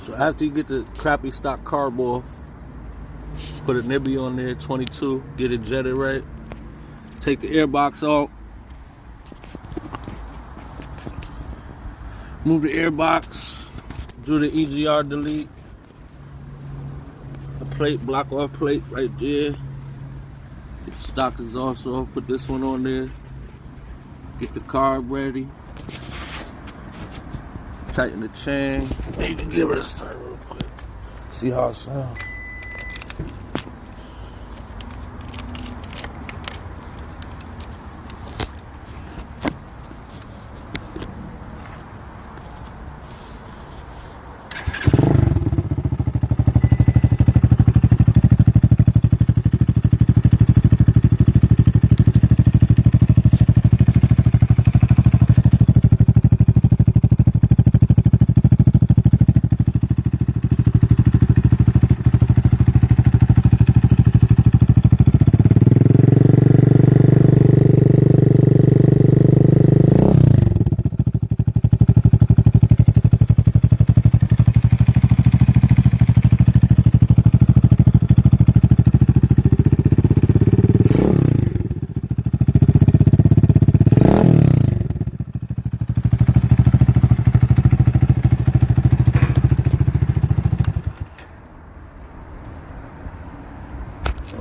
So after you get the crappy stock carb off, put a nibby on there, 22, get it jetted right. Take the air box out. Move the air box. Do the EGR delete. A plate, block off plate right there. Get the stock exhaust off, put this one on there. Get the carb ready. Tighten the chain. Then you can give it a start real quick. See how it sounds.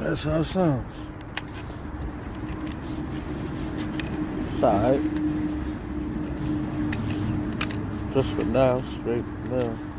That's how it sounds. It's alright. Just for now, straight for now.